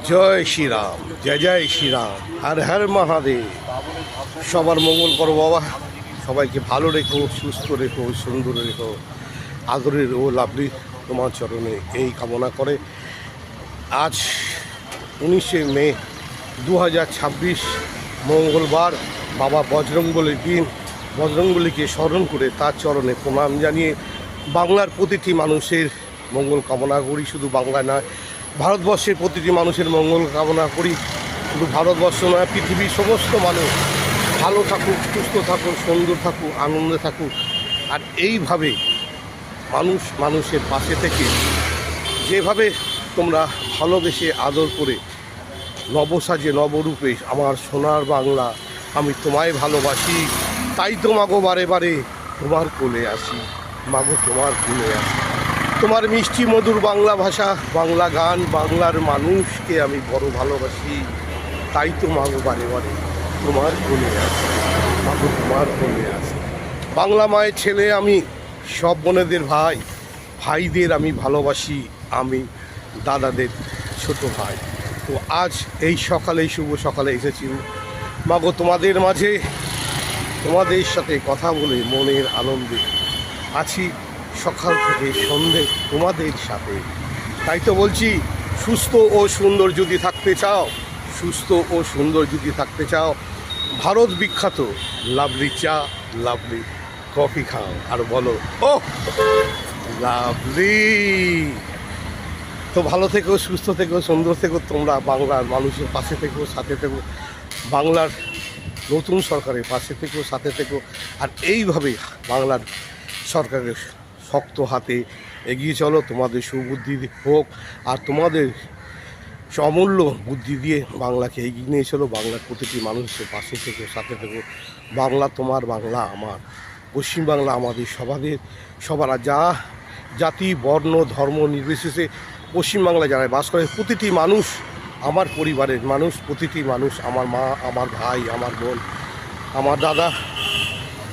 জয় শ্রীরাম, জয় জয় শ্রীরাম, হর হর মহাদেব। সবার মঙ্গল করো বাবা, সবাইকে ভালো রেখো, সুস্থ রেখো, সুন্দর রেখো, আদরের ও লাভলি তোমার চরণে এই কামনা করে আজ 19শে মে 2026 মঙ্গলবার, বাবা বজরংবলীর দিন। বজরংবলীকে স্মরণ করে তার চরণে প্রণাম জানিয়ে বাংলার প্রতিটি মানুষের মঙ্গল কামনা করি। শুধু বাংলা নয়, ভারতবর্ষের প্রতিটি মানুষের মঙ্গল কামনা করি। শুধু ভারতবর্ষ নয়, পৃথিবীর সমস্ত মানুষ ভালো থাকুক, সুস্থ থাকুক, সুন্দর থাকুক, আনন্দে থাকুক। আর এইভাবে মানুষ মানুষের পাশে থেকে যেভাবে তোমরা ভালোবেসে আদর করে নবসাজে নবরূপে আমার সোনার বাংলা, আমি তোমায় ভালোবাসি, তাই তো মাগো বারে বারে তোমার কোলে আসি, মাগো তোমার কোলে আসি। তোমার মিষ্টি মধুর বাংলা ভাষা, বাংলা গান, বাংলার মানুষকে আমি বড় ভালোবাসি, তাই তো মাগো বারে বারে তোমার কোলে আসি, মাগো তোমার কোলে আসি। বাংলা মায়ের ছেলে আমি, সব বোনেদের ভাই, ভাইদের আমি ভালোবাসি, আমি দাদাদের ছোট ভাই। তো আজ এই সকালে, শুভ সকালে এসেছি মাগো তোমাদের মাঝে, তোমাদের সাথে কথা বলে মনের আনন্দে আছি সকাল থেকে সন্ধে তোমাদের সাথে। তাই তো বলছি, সুস্থ ও সুন্দর যদি থাকতে চাও, সুস্থ ও সুন্দর যদি থাকতে চাও, ভারত বিখ্যাত লাভলি চা, লাভলি কফি খাও আর বলো ও লাভলি। তো ভালো থেকো, সুস্থ থেকো, সুন্দর থেকো, তোমরা বাংলার মানুষের পাশে থেকো, সাথে থেকো, বাংলার নতুন সরকারের পাশে থেকো, সাথে থেকো। আর এইভাবে বাংলার সরকারের শক্ত হাতে এগিয়ে চলো, তোমাদের সুবুদ্ধি হোক, আর তোমাদের অমূল্য বুদ্ধি দিয়ে বাংলাকে এগিয়ে নিয়ে চলো। বাংলার প্রতিটি মানুষের পাশে থেকো, সাথে থেকো। বাংলা তোমার, বাংলা আমার, পশ্চিমবাংলা আমাদের সবার যা জাতি, বর্ণ, ধর্ম নির্বিশেষে পশ্চিমবাংলা যারা বাস করে প্রতিটি মানুষ আমার পরিবারের মানুষ, প্রতিটি মানুষ আমার মা, আমার ভাই, আমার বোন, আমার দাদা।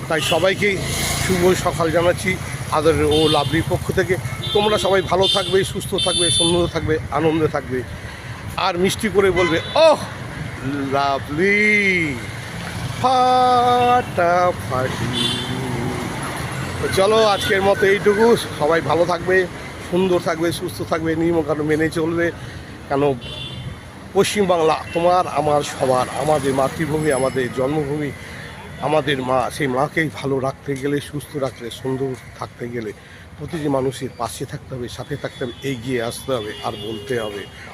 তাই সবাইকেই শুভ সকাল জানাচ্ছি আদরের ও লাভলির পক্ষ থেকে। তোমরা সবাই ভালো থাকবে, সুস্থ থাকবে, সুন্দর থাকবে, আনন্দে থাকবে, আর মিষ্টি করে বলবে ওহ লাভলি ফাটাফাটি। তো চলো আজকের মতো এইটুকু। সবাই ভালো থাকবে, সুন্দর থাকবে, সুস্থ থাকবে, নিয়মকানুন মেনে চলবে। কেন পশ্চিমবাংলা তোমার, আমার, সবার, আমাদের মাতৃভূমি, আমাদের জন্মভূমি, আমাদের মা। সেই মাকেই ভালো রাখতে গেলে, সুস্থ রাখতে, সুন্দর থাকতে গেলে প্রতিটি মানুষের পাশে থাকতে হবে, সাথে থাকতে হবে, এগিয়ে আসতে হবে আর বলতে হবে